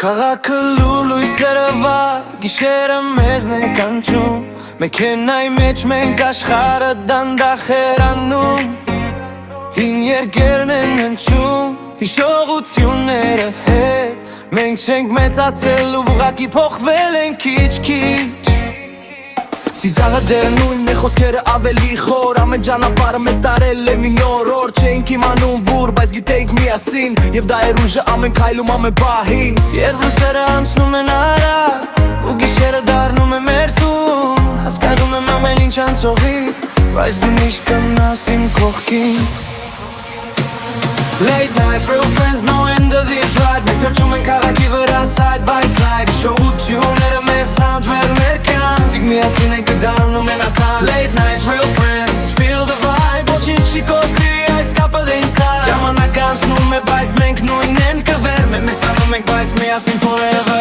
Քաղաքը լույսերը վար, գիշերը մեզն է կանչում Մեքենայի մեջ մենք աշխարհը դանդաղ հեռանում Հին երկերն են հնչում, հիշողությունները հետ Մենք չենք մեծացել ու ուղղակի փոխվել ենք քիչ-քիչ Ծիծաղը դեռ նույնն է, խոսքերը ավելի խոր Ամեն ճանապարհը մեզ տարել է մի նոր օր Չէինք իմանում բուր, բայց գիտեինք միասին Եվ դա էր ուժը ամեն քայլում, ամեն պահին Երբ լույսերը անցնում են արագ ու գիշերը դառնում է մեր տուն Հասկանում եմ ամեն ինչ անցողի, բայց դու միշտ կմնաս իմ կողքին Late night, real friends, no end of this ride Մենք թռչում ենք քաղաքի վրա side by side Հիշողությունները մեր sound, մեր կյանք Դիք միասին ենք դառնում են ական Late nights, real friends, feel the vibe Ոչինչ չի կոտրի այս կապը դե inside Ժամանակ անցնում է, բայց մենք նույնն են կվեր Մենք մեծանում ենք, բայց միասին forever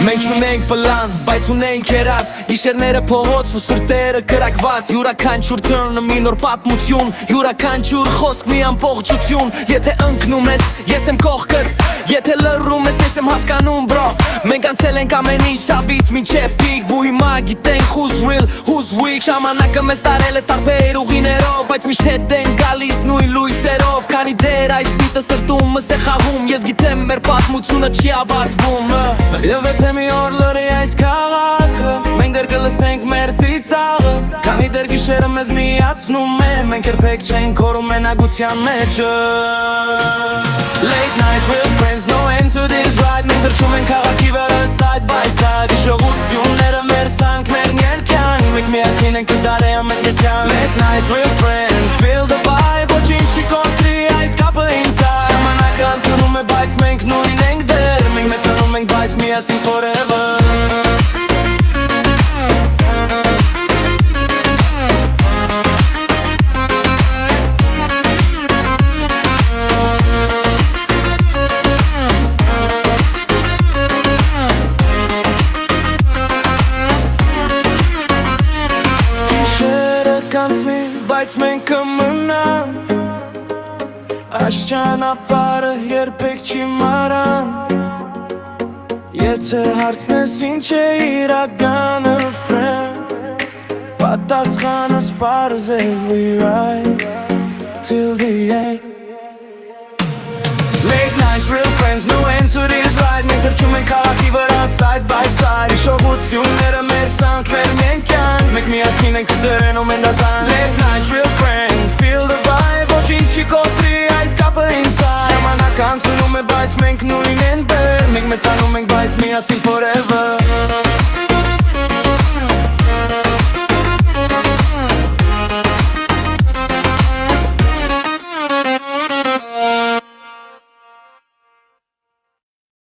Մենք ունենք պլան, բայց ունենք երազ Գիշերները փողոց ու սրտերը կրակված Յուրաքանչյուր թռնը մի նոր պատմություն Յուրաքանչյուր խոսք մի ամբողջություն Եթե ընկնում ես, ես եմ կողքդ Եթե լռում ես, ես եմ հասկանում բրո Մենք անցել ենք ամեն ինչ ցավից մինչև պիկ Ու հիմա գիտենք who's real, who's weak Ժամանակը մեզ տարել է տարբեր ուղիներով Բայց միշտ հետ են գալիս նույն լույսերով Քանի դեր այս բիտը սրտումս է խաղում Ես գիտեմ մեր պատմությունը չի ավարտվում Եվ եթե մի օր լրի այս քաղաքը Մենք դեռ կլսենք մեր ծիծաղը Քանի դեռ գիշերը մեզ միացնում է Մենք երբեք չենք քորում մենակության մեջը Late nights, real friends, no end to this ride Մենք թռչում ենք քաղաքի վրա side by side Հիշողությունները մեր սանք, մեր ներքյան Մենք միասին ենք դարե ամեն գետյան Late nights, real friends, feel the vibe Ոչինչ չի կոտրի այս կապը inside Ժամանակը անցնում է, բայց մենք նույնն ենք դեռ Մենք մեծանում ենք, բայց միասին forever Բայց մենք կմնան Այս ճանապարհը երբեք չի մարան Եթե հարցնես ինչ է իրականը friend Պատասխանս պարզ է we ride till the end Late nights, real friends, no end to this ride Մենք թռչում ենք քաղաքի վրա side by side Հիշողությունները մեր սանք, մեր կյանք Մենք միասին ենք դնում են դասան Late nights, real friends, feel the vibe Ոչինչ չի կոտրի այս կապը inside Ժամանակ անցնում է, բայց մենք նույնն են բեր Մենք մեծանում ենք, բայց միասին forever